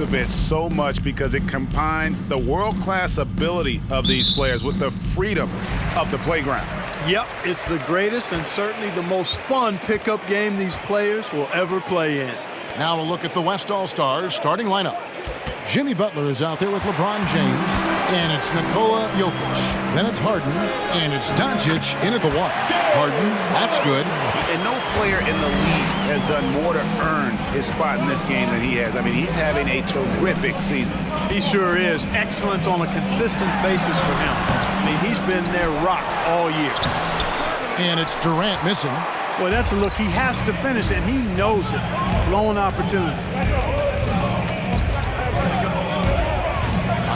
of it so much because it combines the world-class ability of these players with the freedom of the playground. Yep, it's the greatest and certainly the most fun pickup game these players will ever play in. Now a look at the West All-Stars starting lineup. Jimmy Butler is out there with LeBron James, and it's Nikola Jokic. Then it's Harden, and it's Doncic in at the one. Harden, that's good. And no player in the league has done more to earn his spot in this game than he has. I mean, he's having a terrific season. He sure is. Excellence on a consistent basis for him. I mean, he's been their rock all year. And it's Durant missing. Well, that's a look he has to finish, and he knows it. Blown opportunity.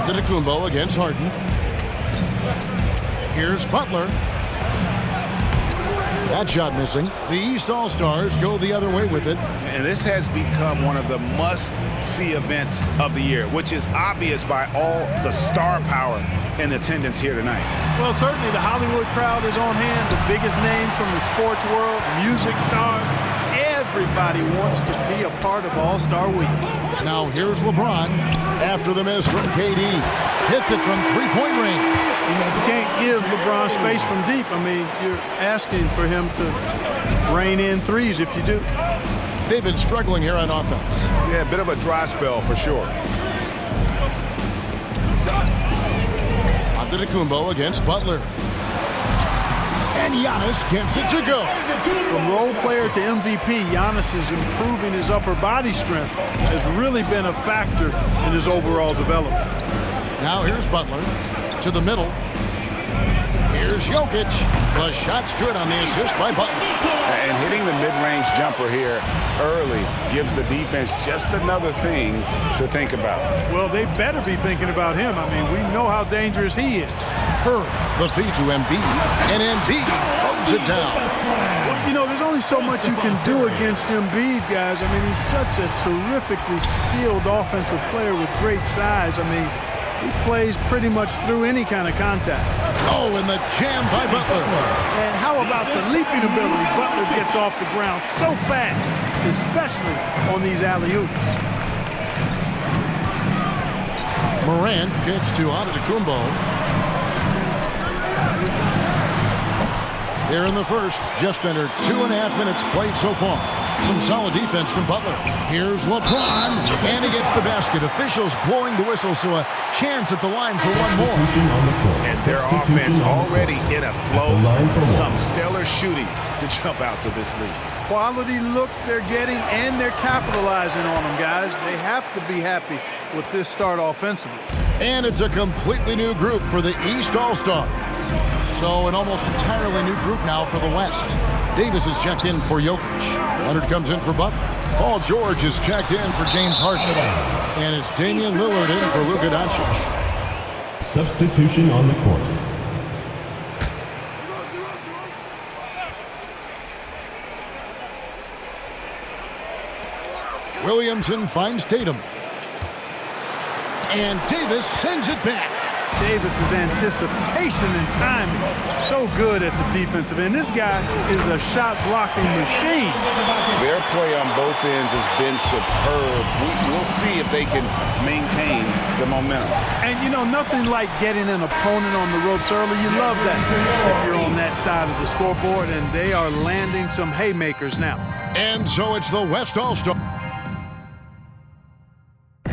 Antetokounmpo against Harden. Here's Butler. That shot missing. The East All-Stars go the other way with it. And this has become one of the must-see events of the year, which is obvious by all the star power in attendance here tonight. Well, certainly the Hollywood crowd is on hand. The biggest names from the sports world, music stars. Everybody wants to be a part of All-Star Week. Now here's LeBron after the miss from KD. Hits it from three-point range. You can't give LeBron space from deep. I mean, you're asking for him to rain in threes if you do. They've been struggling here on offense. Yeah, a bit of a dry spell for sure. Antetokounmpo against Butler. And Giannis gets it to go. From role player to MVP, Giannis is improving his upper body strength. Has really been a factor in his overall development. Now here's Butler to the middle. Here's Jokic. The shot's good on the assist by Butler. And hitting the mid-range jumper here early gives the defense just another thing to think about. Well, they better be thinking about him. I mean, we know how dangerous he is. Curry, the feed to Embiid, and Embiid throws it down. Well, you know, there's only so much you can do against Embiid, guys. I mean, he's such a terrifically skilled offensive player with great size. I mean, he plays pretty much through any kind of contact. Oh, and the jam by Butler. And how about the leaping ability? Butler gets off the ground so fast, especially on these alley-oops. Morant gets to Antetokounmpo. Here in the first, just under 2.5 minutes played so far. Some solid defense from Butler. Here's LeBron, and he gets the basket. Officials blowing the whistle, so a chance at the line for one more. And their offense already in a flow. Some stellar shooting to jump out to this lead. Quality looks they're getting, and they're capitalizing on them, guys. They have to be happy with this start offensively. And it's a completely new group for the East All-Stars. So an almost entirely new group now for the West. Davis is checked in for Jokic. Leonard comes in for Butler. Paul George is checked in for James Harden. And it's Damian Lillard in for Luka Doncic. Substitution on the court. Williamson finds Tatum. And Davis sends it back. Davis's anticipation and timing, so good at the defensive end. This guy is a shot-blocking machine. Their play on both ends has been superb. We'll see if they can maintain the momentum. And, you know, nothing like getting an opponent on the ropes early. You love that if you're on that side of the scoreboard, and they are landing some haymakers now. And so it's the West All-Star.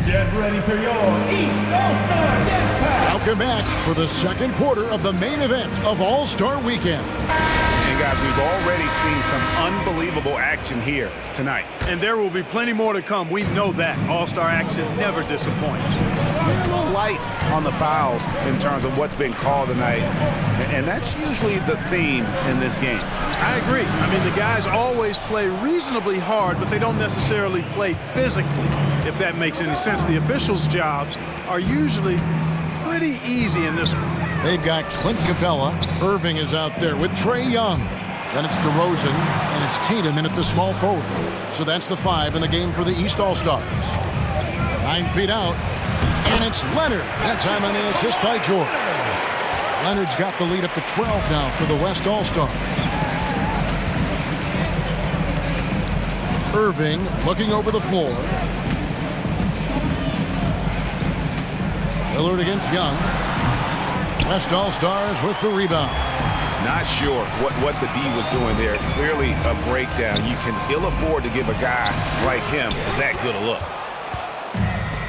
Get ready for your East All-Star Dance Pack. Welcome back for the second quarter of the main event of All-Star Weekend. And guys, we've already seen some unbelievable action here tonight. And there will be plenty more to come. We know that. All-Star action never disappoints. We're a little light on the fouls in terms of what's been called tonight. And that's usually the theme in this game. I agree. I mean, the guys always play reasonably hard, but they don't necessarily play physically, if that makes any sense. The officials' jobs are usually pretty easy in this one. They've got Clint Capella. Irving is out there with Trae Young. Then it's DeRozan, and it's Tatum in at the small forward. So that's the 5 in the game for the East All-Stars. 9 feet out, and it's Leonard. That time on the assist by George. Leonard's got the lead up to 12 now for the West All-Stars. Irving looking over the floor. Lillard against Young. West All-Stars with the rebound. Not sure what the D was doing there. Clearly a breakdown. You can ill afford to give a guy like him that good a look.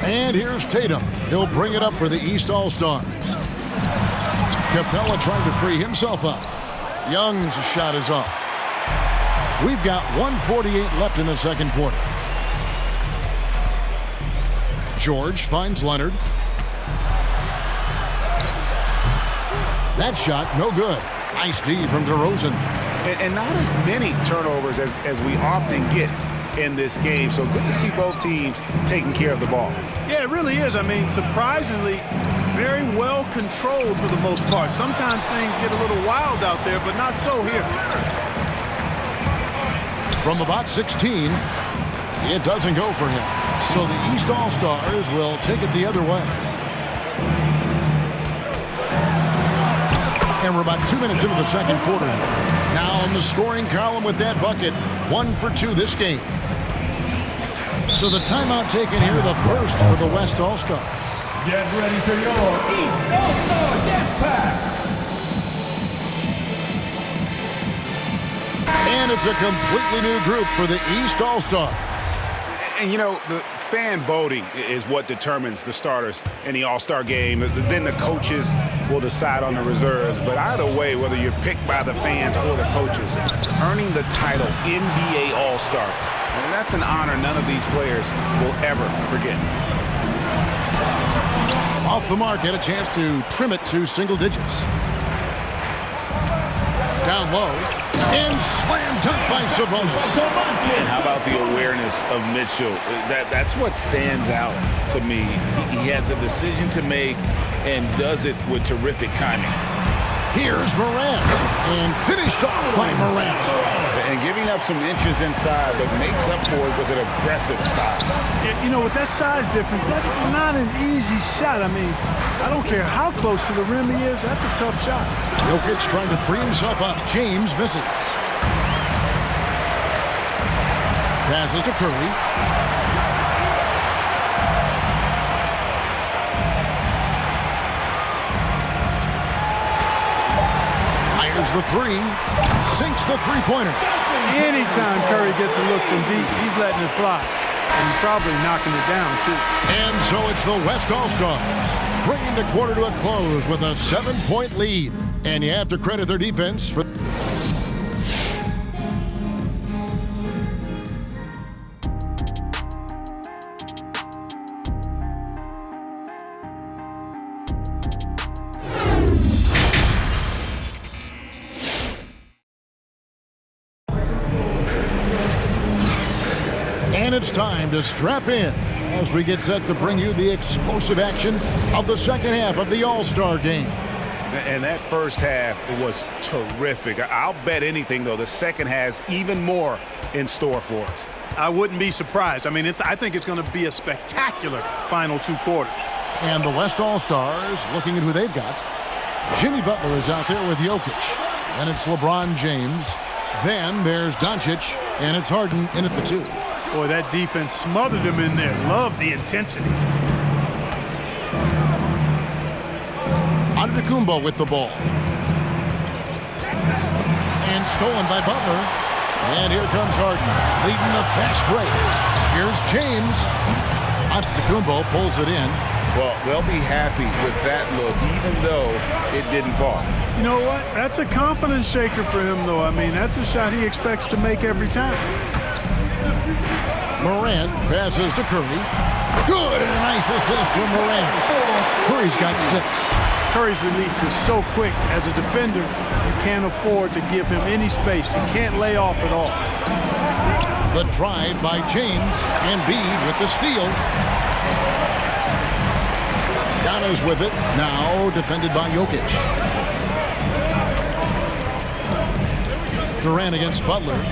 And here's Tatum. He'll bring it up for the East All-Stars. Capella trying to free himself up. Young's shot is off. We've got 1:48 left in the second quarter. George finds Leonard. That shot, no good. Nice D from DeRozan. And not as many turnovers as we often get in this game. So good to see both teams taking care of the ball. Yeah, it really is. I mean, surprisingly, very well controlled for the most part. Sometimes things get a little wild out there, but not so here. From about 16, it doesn't go for him. So the East All-Stars will take it the other way. And we're about 2 minutes into the second quarter. Now in the scoring column with that bucket, 1 for 2 this game. So the timeout taken here, the first for the West All-Stars. Get ready for your East All-Star Dance Pack. And it's a completely new group for the East All-Stars. And, you know, the fan voting is what determines the starters in the All-Star game. Then the coaches will decide on the reserves. But either way, whether you're picked by the fans or the coaches, earning the title NBA All-Star, and that's an honor none of these players will ever forget. Off the mark, had a chance to trim it to single digits. Down low, and slam dunk by Sabonis. And how about the awareness of Mitchell? That's what stands out to me. He has a decision to make and does it with terrific timing. Here's Morant, and finished off by Morant. And giving up some inches inside, but makes up for it with an aggressive style. You know, with that size difference, that's not an easy shot. I mean, I don't care how close to the rim he is, that's a tough shot. Jokic trying to free himself up. James misses. Passes to Curry. Fires the three. Sinks the three-pointer. Anytime Curry gets a look from deep, he's letting it fly. And he's probably knocking it down, too. And so it's the West All-Stars, bringing the quarter to a close with a 7-point lead. And you have to credit their defense for... And it's time to strap in as we get set to bring you the explosive action of the second half of the All-Star game. And that first half was terrific. I'll bet anything, though, the second has even more in store for us. I wouldn't be surprised. I mean, I think it's going to be a spectacular final 2 quarters. And the West All-Stars looking at who they've got. Jimmy Butler is out there with Jokic. Then it's LeBron James. Then there's Doncic. And it's Harden in at the 2. Boy, that defense smothered him in there. Love the intensity. Antetokounmpo with the ball. And stolen by Butler. And here comes Harden, leading the fast break. Here's James. Antetokounmpo pulls it in. Well, they'll be happy with that look, even though it didn't fall. You know what? That's a confidence shaker for him, though. I mean, that's a shot he expects to make every time. Morant passes to Curry. Good, and a nice assist from Morant. Curry's got 6. Curry's release is so quick. As a defender, you can't afford to give him any space. You can't lay off at all. The drive by James. Embiid with the steal. Giannis with it. Now defended by Jokic. Durant against Butler.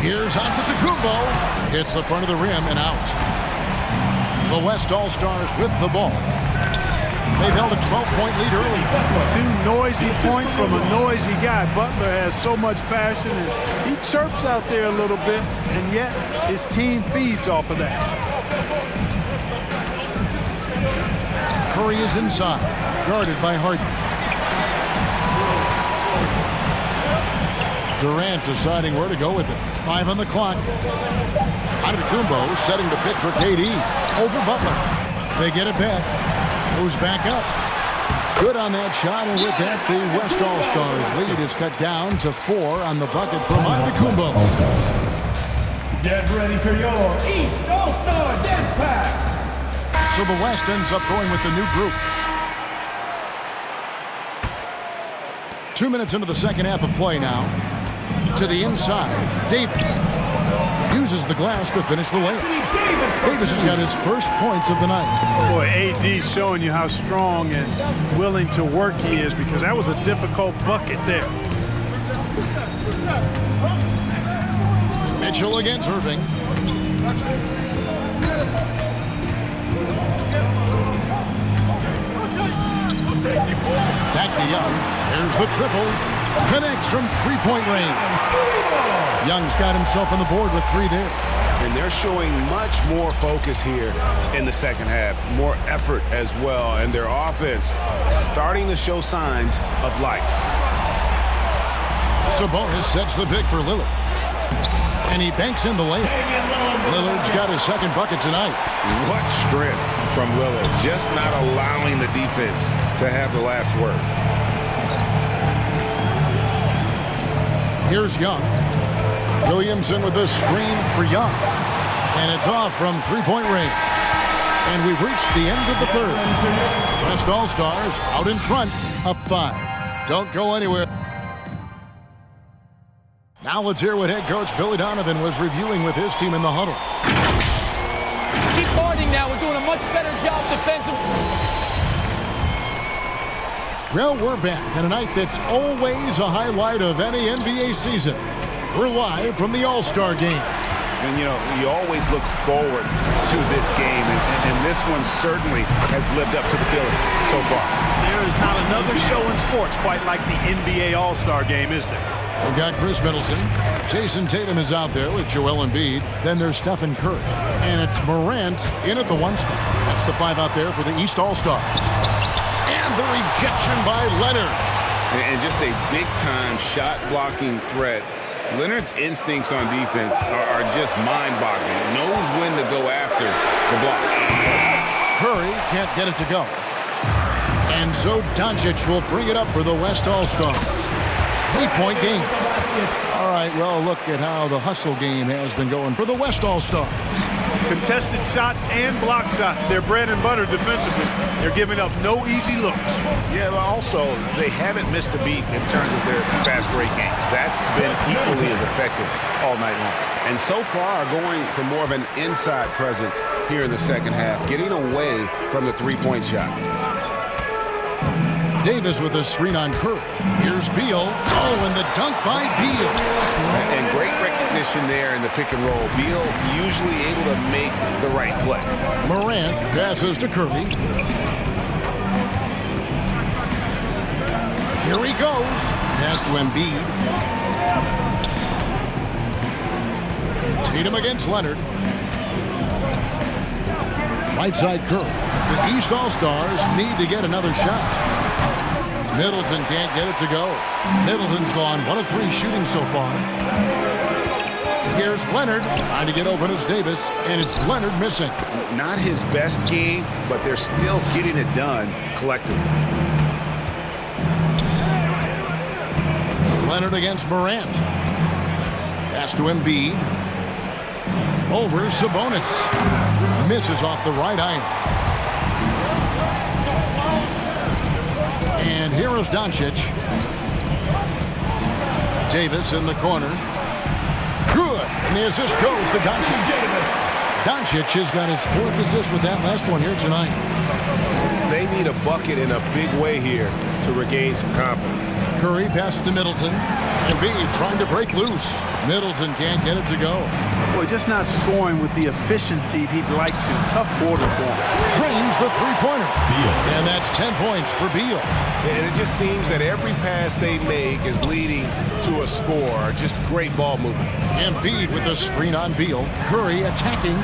Here's Antetokounmpo. Hits the front of the rim and out. The West All-Stars with the ball. They've held a 12-point lead early. 2 noisy points from a noisy guy. Butler has so much passion, and he chirps out there a little bit, and yet his team feeds off of that. Curry is inside, guarded by Harden. Durant deciding where to go with it. 5 on the clock. Antetokounmpo setting the pick for KD. Over Butler. They get it back. Goes back up. Good on that shot, and with that, the West All-Stars lead is cut down to 4 on the bucket from Antetokounmpo. Get ready for your East All-Star Dance Pack. So the West ends up going with the new group. 2 minutes into the second half of play now. To the inside, Davis uses the glass to finish the layup. Davis has got his first points of the night. Boy, AD's showing you how strong and willing to work he is, because that was a difficult bucket there. Mitchell against Irving. Back to Young. There's the triple. Connects from three-point range. Young's got himself on the board with 3 there. And they're showing much more focus here in the second half. More effort as well. And their offense starting to show signs of life. Sabonis sets the pick for Lillard. And he banks in the layup. Lillard's got his second bucket tonight. What strength from Lillard. Just not allowing the defense to have the last word. Here's Young. Williamson with a screen for Young. And it's off from three-point range. And we've reached the end of the third. West All-Stars out in front, up 5. Don't go anywhere. Now let's hear what head coach Billy Donovan was reviewing with his team in the huddle. Keep guarding now. We're doing a much better job defensively. Well, we're back on a night that's always a highlight of any NBA season. We're live from the All-Star game. And, you know, you always look forward to this game, and this one certainly has lived up to the billing so far. There is not another show in sports quite like the NBA All-Star game, is there? We've got Chris Middleton. Jason Tatum is out there with Joel Embiid. Then there's Stephen Curry. And it's Morant in at the 1 spot. That's the 5 out there for the East All-Stars. And the rejection by Leonard. And just a big-time shot-blocking threat. Leonard's instincts on defense are just mind-boggling. Knows when to go after the block. Curry can't get it to go. And so Doncic will bring it up for the West All-Stars. 3-point game. All right, well, look at how the hustle game has been going for the West All-Stars. Contested shots and block shots. They're bread and butter defensively. They're giving up no easy looks. Yeah, but also, they haven't missed a beat in terms of their fast break game. That's been equally as effective all night long. And so far, going for more of an inside presence here in the second half, getting away from the three-point shot. Davis with a screen on Curry. Here's Beal. Oh, and the dunk by Beal. And great recognition there in the pick and roll. Beal usually able to make the right play. Morant passes to Curry. Here he goes. Pass to Embiid. Tatum against Leonard. Right side Curry. The East All-Stars need to get another shot. Middleton can't get it to go. Middleton's gone 1 of 3 shooting so far. Here's Leonard trying to get open as Davis, and it's Leonard missing. Not his best game, but they're still getting it done collectively. Leonard against Morant. Pass to Embiid. Over Sabonis. Misses off the right iron. And here is Doncic. Davis in the corner. Good. And the assist goes to Doncic. Doncic has got his 4th assist with that last one here tonight. They need a bucket in a big way here to regain some confidence. Curry passes to Middleton. Embiid trying to break loose. Middleton can't get it to go. Boy, just not scoring with the efficiency he'd like to. Tough quarter for him. Drains the three-pointer. And that's 10 points for Beal. And it just seems that every pass they make is leading to a score. Just great ball movement. Embiid with the screen on Beal. Curry attacking.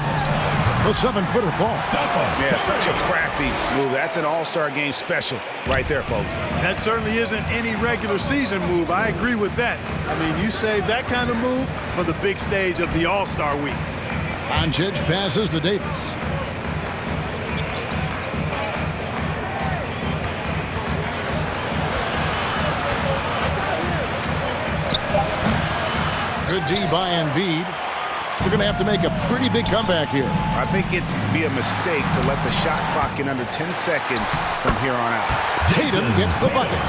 The 7-footer falls. Yeah, such a crafty move. That's an all-star game special right there, folks. That certainly isn't any regular season move. I agree with that. I mean, you save that kind of move for the big stage of the All-Star week. Doncic passes to Davis. Good D by Embiid. They're going to have to make a pretty big comeback here. I think it's be a mistake to let the shot clock in under 10 seconds from here on out. Tatum gets the bucket.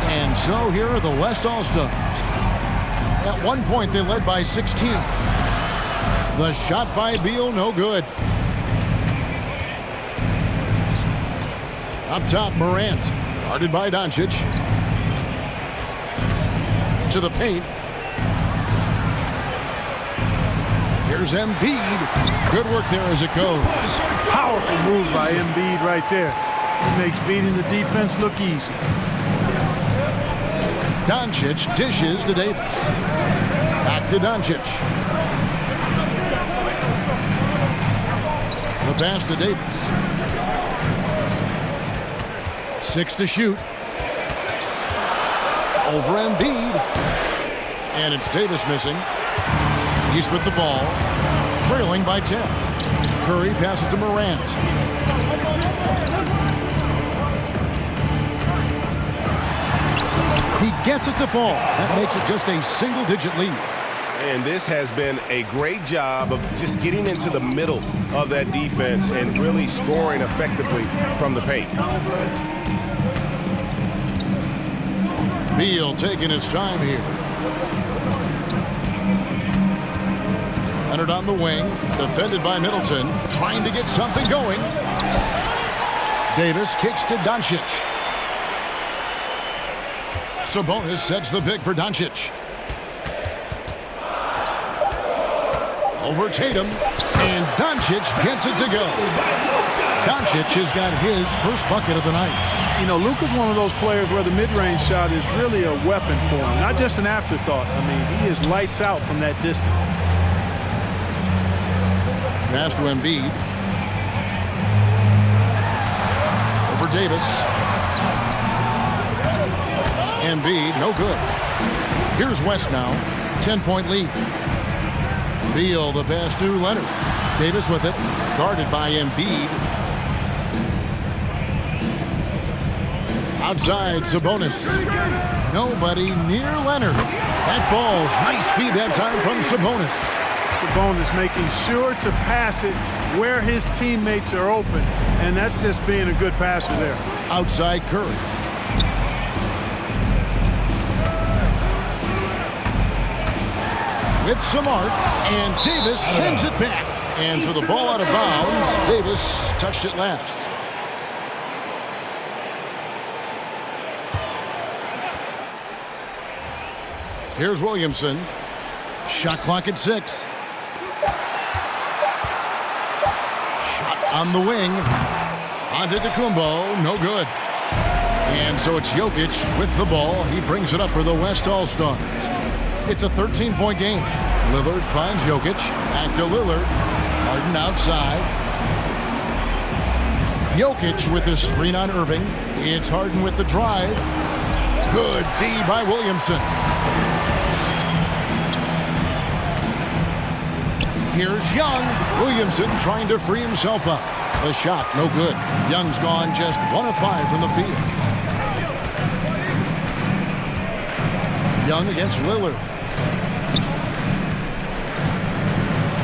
And so here are the West All-Stars. At one point, they led by 16. The shot by Beal, no good. Up top, Morant. Guarded by Doncic. To the paint. Here's Embiid. Good work there as it goes. Powerful move by Embiid right there. He makes beating the defense look easy. Doncic dishes to Davis. Back to Doncic. The pass to Davis. 6 to shoot. Over Embiid. And it's Davis missing. He's with the ball. Trailing by 10. Curry passes to Morant. He gets it to fall. That makes it just a single-digit lead. And this has been a great job of just getting into the middle of that defense and really scoring effectively from the paint. Beal taking his time here. Leonard on the wing, defended by Middleton, trying to get something going. Davis kicks to Doncic. Sabonis sets the pick for Doncic. Over Tatum, and Doncic gets it to go. Doncic has got his first bucket of the night. You know, Luka's one of those players where the mid-range shot is really a weapon for him, not just an afterthought. I mean, he is lights out from that distance. Pass to Embiid. Over Davis. Embiid, no good. Here's West now. 10-point lead. Beal, the pass to Leonard. Davis with it. Guarded by Embiid. Outside, Sabonis. Nobody near Leonard. That falls. Nice feed that time from Sabonis. Sabonis making sure to pass it where his teammates are open. And that's just being a good passer there. Outside Curry. With some arc, and Davis sends it back. And so the ball out of bounds. Davis touched it last. Here's Williamson. Shot clock at 6. Shot on the wing. Antetokounmpo, no good. And so it's Jokic with the ball. He brings it up for the West All-Stars. It's a 13-point game. Lillard finds Jokic. Back to Lillard. Harden outside. Jokic with the screen on Irving. It's Harden with the drive. Good D by Williamson. Here's Young. Williamson trying to free himself up. The shot, no good. Young's gone just 1 of 5 from the field. Young against Lillard.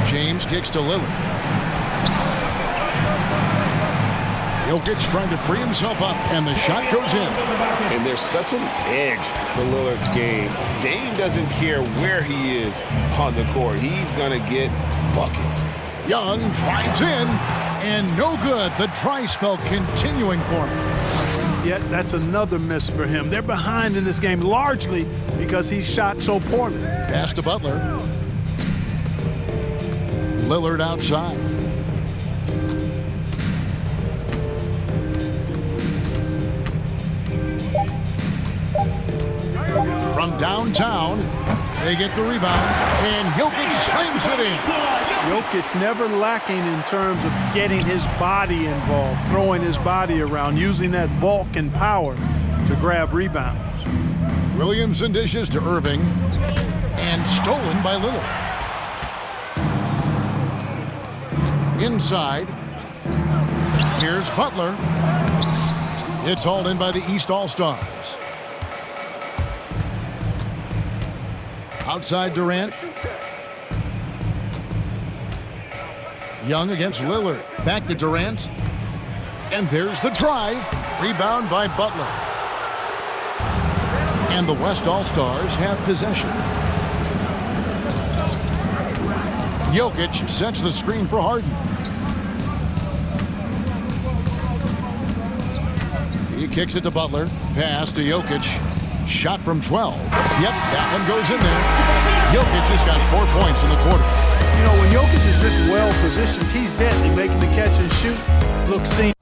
James kicks to Lillard. Jokic trying to free himself up, and the shot goes in. And there's such an edge to Lillard's game. Dame doesn't care where he is on the court. He's going to get buckets. Young drives in, and no good. The dry spell continuing for him. Yet that's another miss for him. They're behind in this game largely because he shot so poorly. Pass to Butler. Lillard outside. From downtown, they get the rebound, and Jokic slams it in. Jokic never lacking in terms of getting his body involved, throwing his body around, using that bulk and power to grab rebounds. Williamson dishes to Irving, and stolen by Lillard. Inside, here's Butler. It's hauled in by the East All-Stars. Outside Durant. Young against Lillard. Back to Durant. And there's the drive. Rebound by Butler. And the West All-Stars have possession. Jokic sets the screen for Harden. He kicks it to Butler. Pass to Jokic. Shot from 12. Yep, that one goes in there. Jokic just got 4 points in the quarter. You know, when Jokic is this well positioned, he's deadly, making the catch and shoot look seamless.